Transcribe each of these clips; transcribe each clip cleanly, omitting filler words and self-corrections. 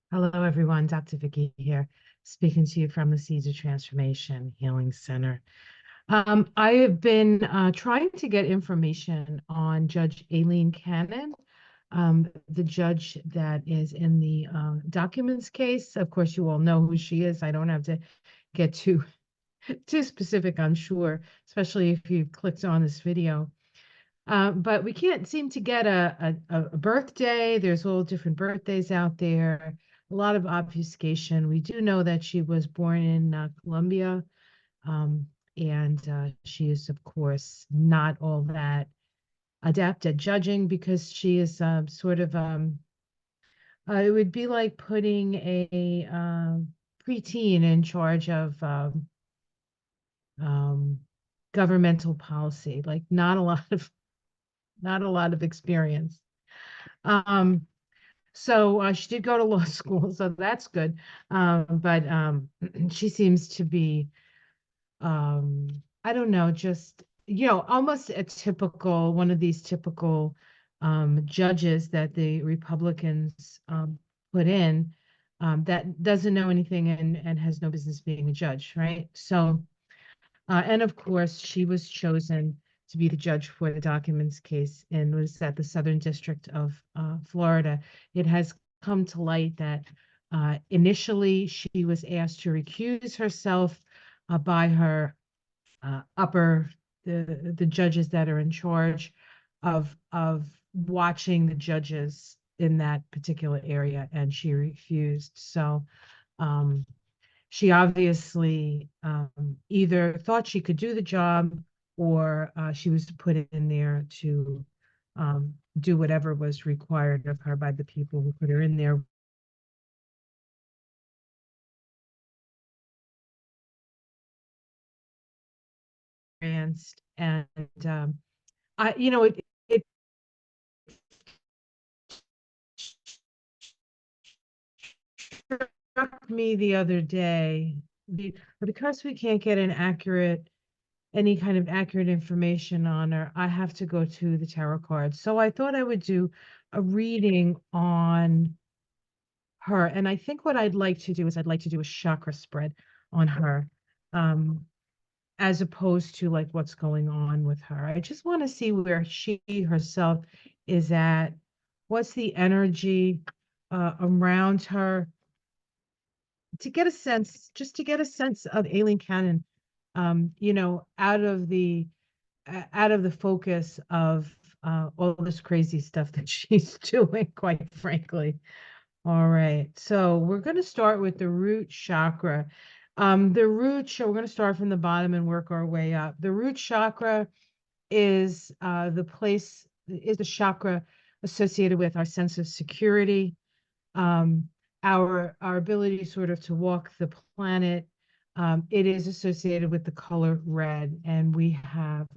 Hello, everyone. Dr. Vicky here, speaking to you from the Seeds of Transformation Healing Center. I have been trying to get information on Judge Alene Cannon, the judge that is in the documents case. Of course, you all know who she is. I don't have to get too specific, I'm sure, especially if you clicked on this video. But we can't seem to get a birthday. There's all different birthdays out there, a lot of obfuscation. We do know that she was born in Colombia, um, and she is, of course, not all that adept at judging because she is it would be like putting a preteen in charge of um, governmental policy, like not a lot of experience. Um, so she did go to law school, so that's good. But she seems to be, I don't know, just, almost a typical, one of these typical judges that the Republicans put in that doesn't know anything and has no business being a judge, right? So, and of course, she was chosen to be the judge for the documents case and was at the Southern District of Florida. It has come to light that initially she was asked to recuse herself by her upper the judges that are in charge of watching the judges in that particular area, and she refused. So um, she obviously either thought she could do the job or she was put in there to do whatever was required of her by the people who put her in there. And it struck me the other day because we can't get any kind of accurate information on her. I have to go to the tarot cards. So I thought I would do a reading on her. And I think what I'd like to do is I'd like to do a chakra spread on her, um, as opposed to like what's going on with her. I just want to see where she herself is at. What's the energy around her? To get a sense, just to get a sense of Aileen Cannon, out of the focus of all this crazy stuff that she's doing, quite frankly. All right, so we're going to start with the root chakra. We're going to start from the bottom and work our way up. The root chakra is the chakra associated with our sense of security, um, our ability sort of to walk the planet. It is associated with the color red, and we have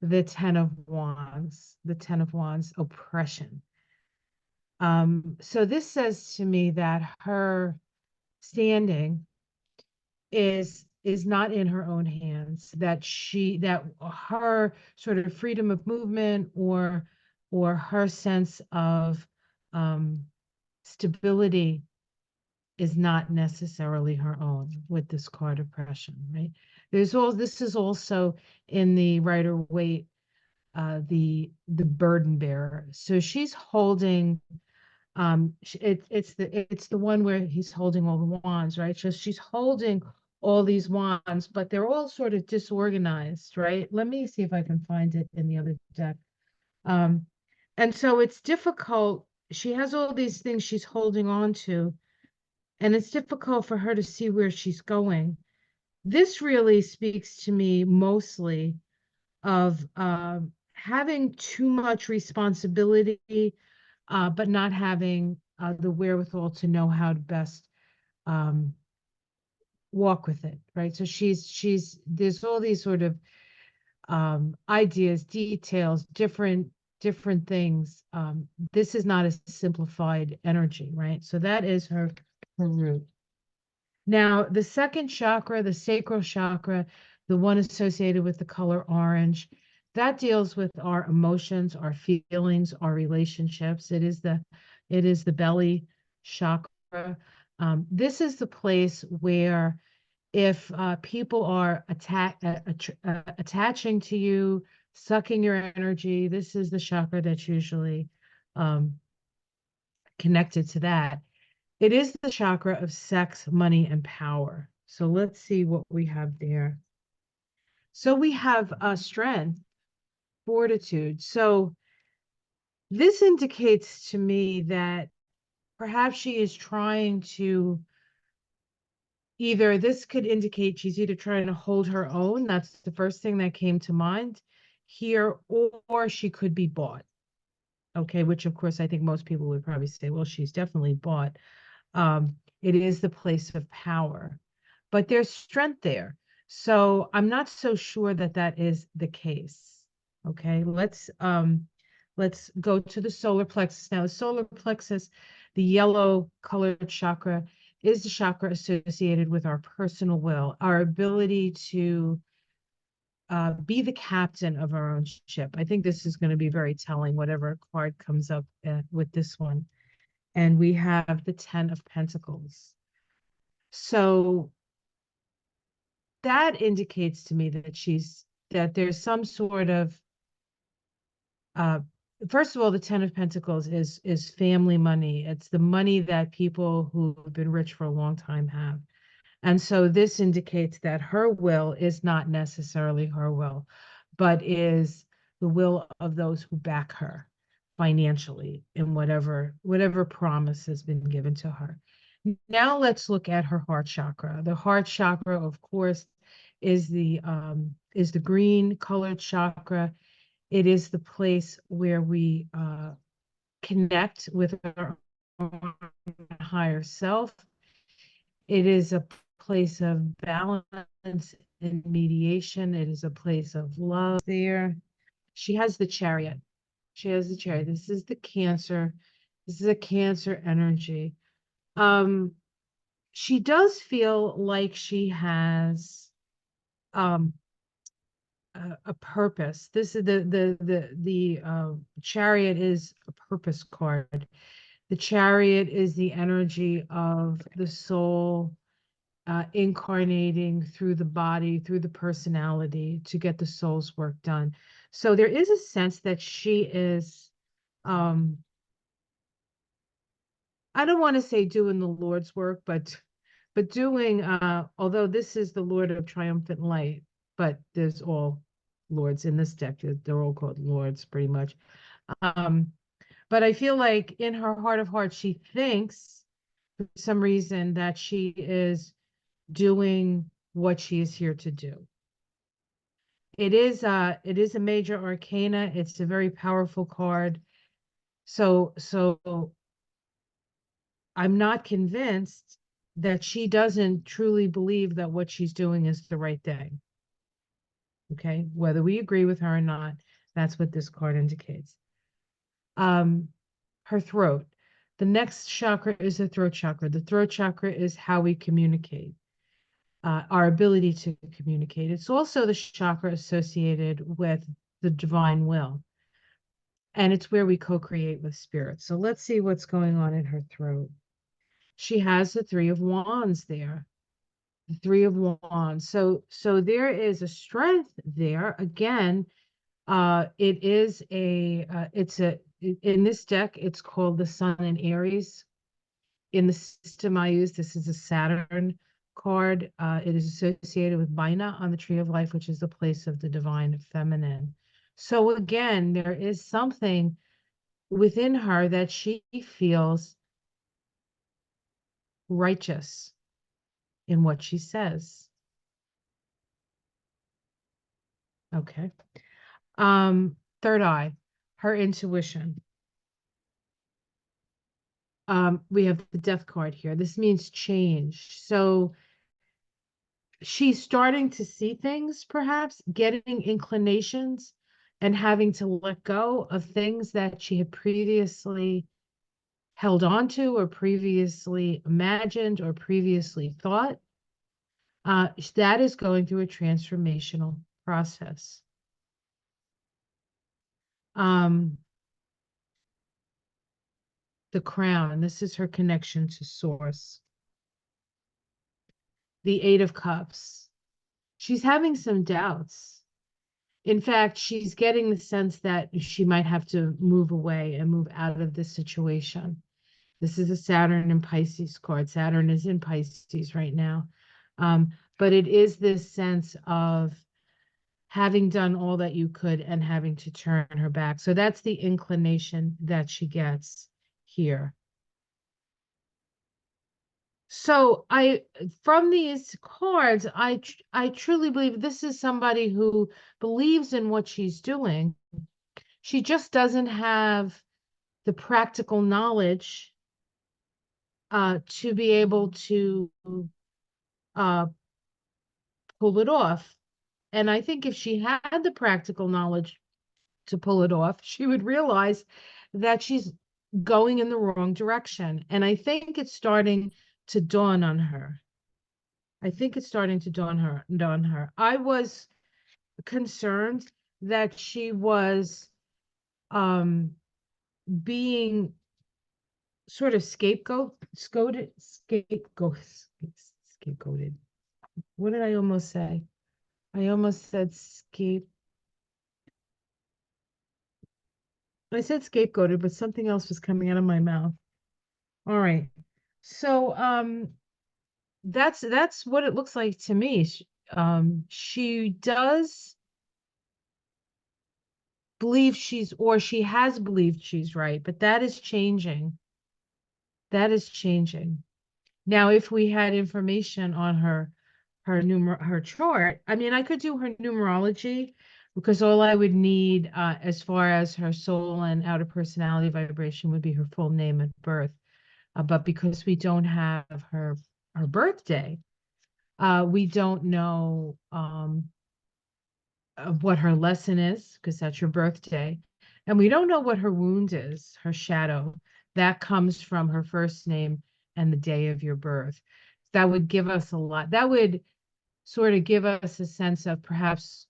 the Ten of Wands, oppression. So this says to me that her standing is not in her own hands, that her sort of freedom of movement or her sense of um, stability is not necessarily her own with this card oppression, right? This is also in the Rider Waite, the burden bearer. So she's holding it's the one where he's holding all the wands, right? So she's holding all these wands, but they're all sort of disorganized, right? Let me see if I can find it in the other deck. Um, and so it's difficult. She has all these things she's holding on to, and it's difficult for her to see where she's going. This really speaks to me mostly of having too much responsibility, but not having the wherewithal to know how to best um, walk with it, right? So there's all these sort of ideas, details, different things. This is not a simplified energy, right? So that is her root. Now, the second chakra, the sacral chakra, the one associated with the color orange, that deals with our emotions, our feelings, our relationships. It is the belly chakra. This is the place where if people are attaching to you, sucking your energy, this is the chakra that's usually um, connected to that. It is the chakra of sex, money, and power. So let's see what we have there. So we have strength, fortitude. So this indicates to me that perhaps she is trying to either, this could indicate she's either trying to hold her own. That's the first thing that came to mind here, or she could be bought. Okay, which of course I think most people would probably say, well, she's definitely bought. It is the place of power, but there's strength there. So I'm not so sure that that is the case. Okay, let's go to the solar plexus. Now, the solar plexus, the yellow colored chakra, is the chakra associated with our personal will, our ability to be the captain of our own ship. I think this is going to be very telling, whatever card comes up with this one. And we have the 10 of Pentacles. So that indicates to me that there's some sort of uh first of all, the 10 of Pentacles is family money. It's the money that people who've been rich for a long time have. And so this indicates that her will is not necessarily her will, but is the will of those who back her financially in whatever promise has been given to her. Now let's look at her heart chakra. The heart chakra, of course, is the green colored chakra. It is the place where we connect with our higher self. It is a place of balance and mediation. It is a place of love there. She has the chariot. She has the chariot. This is the Cancer. This is a Cancer energy. Um, she does feel like she has um a purpose. This is the chariot is a purpose card. The chariot is the energy of the soul incarnating through the body, through the personality to get the soul's work done. So there is a sense that she is, um, I don't want to say doing the Lord's work, but doing, although this is the Lord of Triumphant Light, but there's all lords in this deck. They're all called lords pretty much. Um, but I feel like in her heart of hearts, she thinks for some reason that she is doing what she is here to do. It is a major arcana. It's a very powerful card. So I'm not convinced that she doesn't truly believe that what she's doing is the right thing. Okay, whether we agree with her or not, that's what this card indicates. Um, her throat. The next chakra is the throat chakra. The throat chakra is how we communicate, our ability to communicate. It's also the chakra associated with the divine will, and it's where we co-create with spirit. So let's see what's going on in her throat. She has the Three of Wands there. The Three of Wands. So there is a strength there. Again, it is it's a in this deck, it's called the Sun in Aries. In the system I use, this is a Saturn card. It is associated with Bina on the Tree of Life, which is the place of the divine feminine. So again, there is something within her that she feels righteous in what she says. Okay. Third eye, her intuition. We have the death card here. This means change. So she's starting to see things, perhaps getting inclinations and having to let go of things that she had previously held on to or previously imagined or previously thought. That is going through a transformational process. Um, the Crown, and this is her connection to Source. The Eight of Cups. She's having some doubts. In fact, she's getting the sense that she might have to move away and move out of this situation. This is a Saturn and Pisces card. Saturn is in Pisces right now. But it is this sense of having done all that you could and having to turn her back. So that's the inclination that she gets here. So from these cards, I truly believe this is somebody who believes in what she's doing. She just doesn't have the practical knowledge to be able to uh, pull it off. And I think if she had the practical knowledge to pull it off, she would realize that she's going in the wrong direction. And I think it's starting to dawn on her. I think it's starting to dawn her. I was concerned that she was um being sort of scapegoated. What did I almost say? I almost said I said scapegoated, but something else was coming out of my mouth. All right. So that's what it looks like to me. She does believe she has believed she's right, but that is changing. That is changing. Now, if we had information on her chart, I mean, I could do her numerology because all I would need as far as her soul and outer personality vibration would be her full name at birth. But because we don't have her birthday, we don't know of what her lesson is because that's your birthday. And we don't know what her wound is, her shadow. That comes from her first name and the day of your birth. That would give us a lot. That would sort of give us a sense of perhaps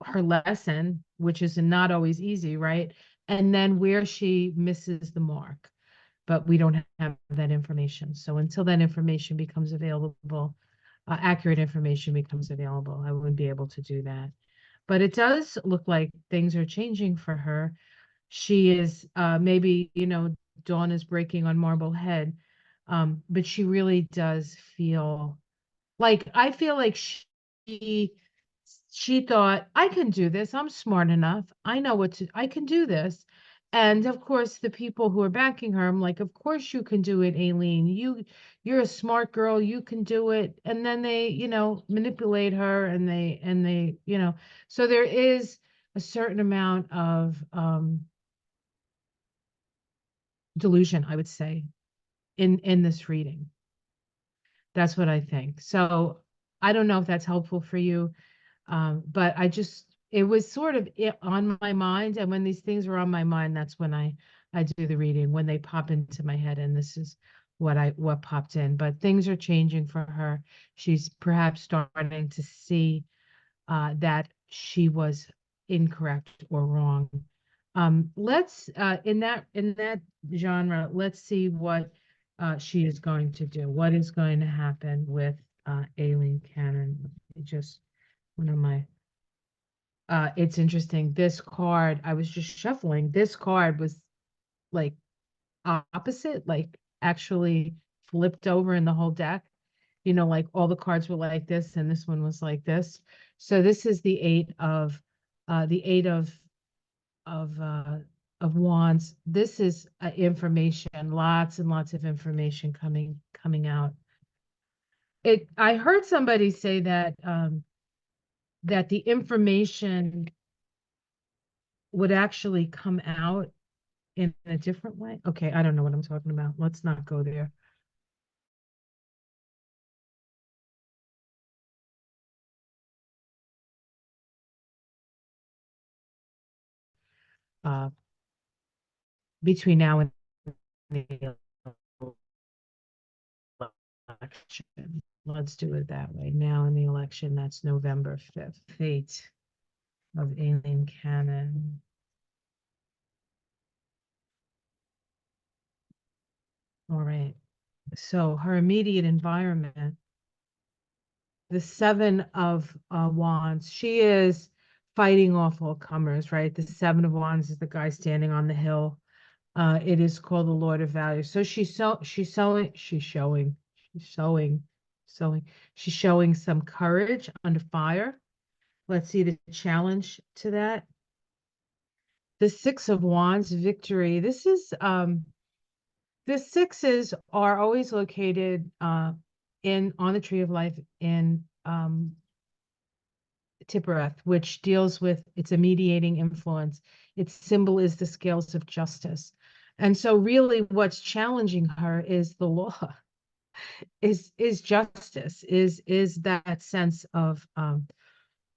her lesson, which is not always easy, right? And then where she misses the mark. But we don't have that information. So until that information becomes available, accurate information becomes available, I wouldn't be able to do that. But it does look like things are changing for her. She is maybe, dawn is breaking on Marblehead, but she really does feel like I feel like she thought, I can do this. I'm smart enough. I can do this. And of course, the people who are backing her, I'm like, of course you can do it, Aileen. You're a smart girl, you can do it. And then they, manipulate her and so there is a certain amount of delusion, I would say, in this reading. That's what I think. So I don't know if that's helpful for you. But it was sort of on my mind. And when these things are on my mind, that's when I do the reading, when they pop into my head. And this is what popped in. But things are changing for her. She's perhaps starting to see that she was incorrect or wrong. Let's in that genre, let's see what she is going to do. What is going to happen with Aileen Cannon? Just one of my it's interesting. This card, I was just shuffling. This card was like opposite, like actually flipped over in the whole deck. Like all the cards were like this, and this one was like this. So this is the eight of uh of wands. This is information, lots and lots of information coming out. I heard somebody say that the information would actually come out in a different way. Okay, I don't know what I'm talking about. Let's not go there. Uh, Between now and the election. Let's do it that way. Now in the election, that's November 5th. Fate of Aileen Cannon. All right. So her immediate environment, the Seven of Wands, she is fighting off all comers, right? The Seven of Wands is the guy standing on the hill. It is called the Lord of Value. So she's showing some courage under fire. Let's see the challenge to that. The Six of Wands, victory. This is the sixes are always located in on the Tree of Life in Tippereth, which deals with it's a mediating influence. Its symbol is the scales of justice. And so really what's challenging her is the law, is justice, is that sense of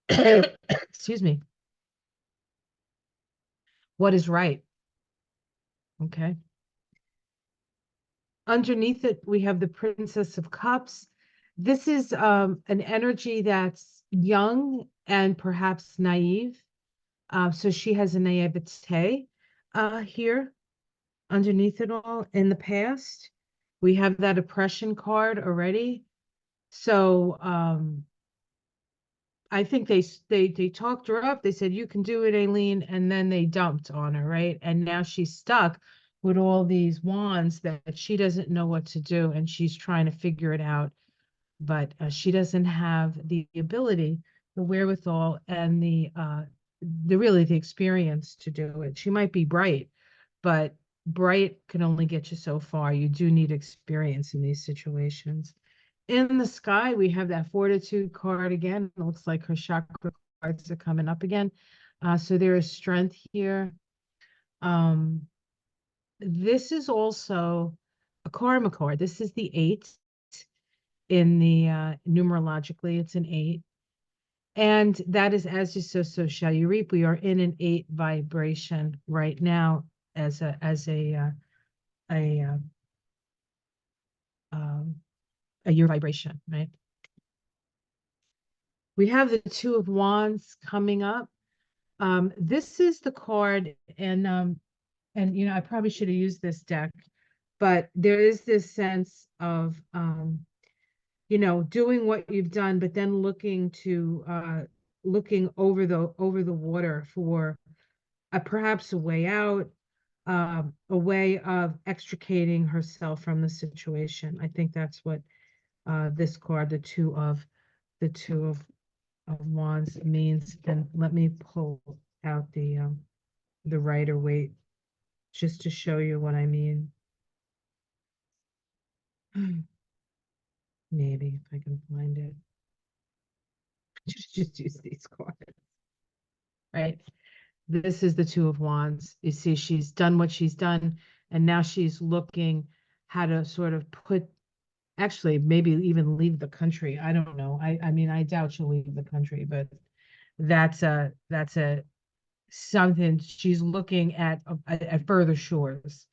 excuse me, what is right. Okay. Underneath it, we have the Princess of Cups. This is an energy that's young and perhaps naive. So she has a naivete here underneath it all. In the past, we have that oppression card already. So I think they talked her up. They said, you can do it, Aileen, and then they dumped on her, right? And now she's stuck with all these wands that she doesn't know what to do, and she's trying to figure it out. But she doesn't have the ability, the wherewithal, and the really the experience to do it. She might be bright, but bright can only get you so far. You do need experience in these situations. In the sky, we have that fortitude card again. It looks like her chakra cards are coming up again. So there is strength here. This is also a karma card. This is the 8 in the numerologically, it's an 8. And that is as you sow, so shall you reap. We are in an 8 vibration right now as a year vibration, right? We have the Two of Wands coming up. This is the card, and you know, I probably should have used this deck, but there is this sense of you know, doing what you've done, but then looking over the water for perhaps a way out, a way of extricating herself from the situation. I think that's what this card, the two of Wands means. And let me pull out the Rider Waite just to show you what I mean. Maybe if I can find it. Just use these cards, right? This is the Two of Wands. You see, she's done what she's done, and now she's looking how to sort of actually, maybe even leave the country. I don't know. I mean, I doubt she'll leave the country, but that's a something she's looking at further shores.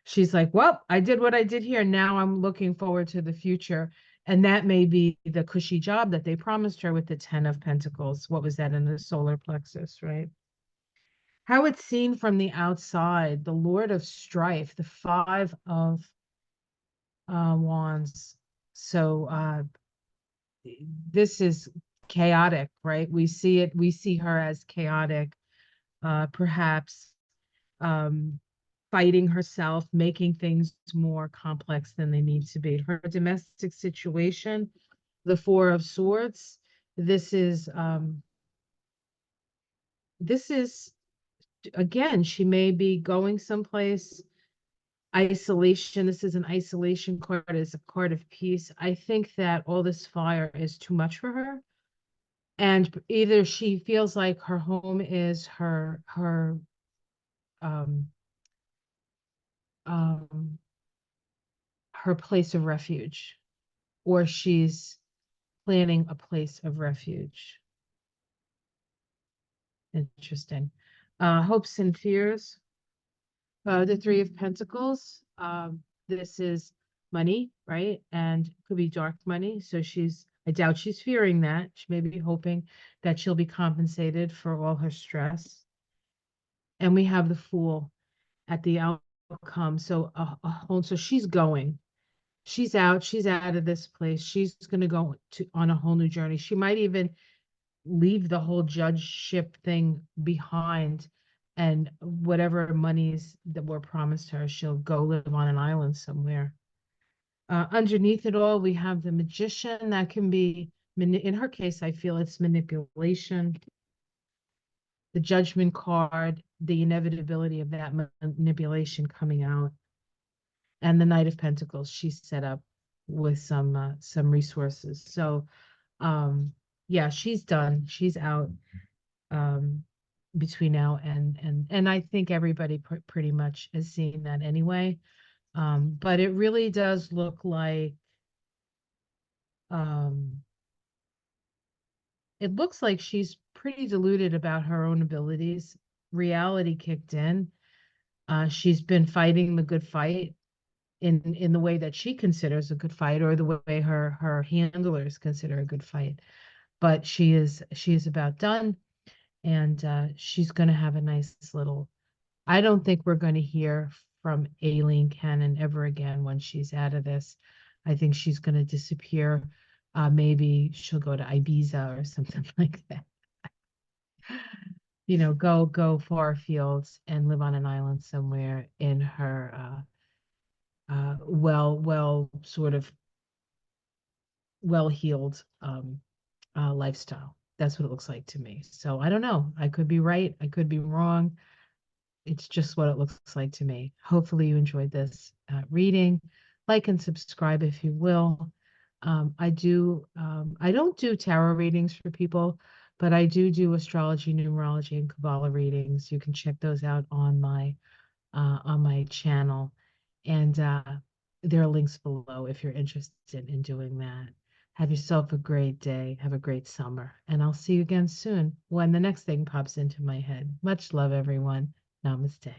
She's like, well, I did what I did here. Now I'm looking forward to the future. And that may be the cushy job that they promised her with the 10 of Pentacles. What was that in the solar plexus, right? How it's seen from the outside, the Lord of Strife, the Five of Wands. So this is chaotic, right? We see her as chaotic, perhaps fighting herself, making things more complex than they need to be. Her domestic situation, the Four of Swords, this is again, she may be going someplace. Isolation, this is an isolation card, is a card of peace. I think that all this fire is too much for her. And either she feels like her home is um, um, her place of refuge, or she's planning a place of refuge. Interesting. Hopes and fears. The Three of Pentacles. This is money, right? And could be dark money. So I doubt she's fearing that. She may be hoping that she'll be compensated for all her stress. And we have the Fool at the outcome. So so she's going. She's out of this place. She's going to go to on a whole new journey. She might even leave the whole judgeship thing behind, and whatever monies that were promised her, she'll go live on an island somewhere. Underneath it all, we have the magician. That can be, in her case, I feel it's manipulation, the judgment card, the inevitability of that manipulation coming out, and the Knight of Pentacles. She's set up with some resources. So yeah, she's done. She's out um between now and I think everybody pretty much has seen that anyway. But it really does look like um it looks like she's pretty deluded about her own abilities. Reality kicked in. She's been fighting the good fight in the way that she considers a good fight, or the way her handlers consider a good fight. But she is about done, and she's going to have a nice little. I don't think we're going to hear from Aileen Cannon ever again when she's out of this. I think she's going to disappear. Maybe she'll go to Ibiza or something like that. Go far fields and live on an island somewhere in her well sort of well-heeled lifestyle. That's what it looks like to me. So I don't know. I could be right. I could be wrong. It's just what it looks like to me. Hopefully you enjoyed this reading. Like and subscribe if you will. I don't do tarot readings for people, but I do astrology, numerology, and Kabbalah readings. You can check those out on my channel. And there are links below if you're interested in doing that. Have yourself a great day. Have a great summer. And I'll see you again soon when the next thing pops into my head. Much love, everyone. Namaste.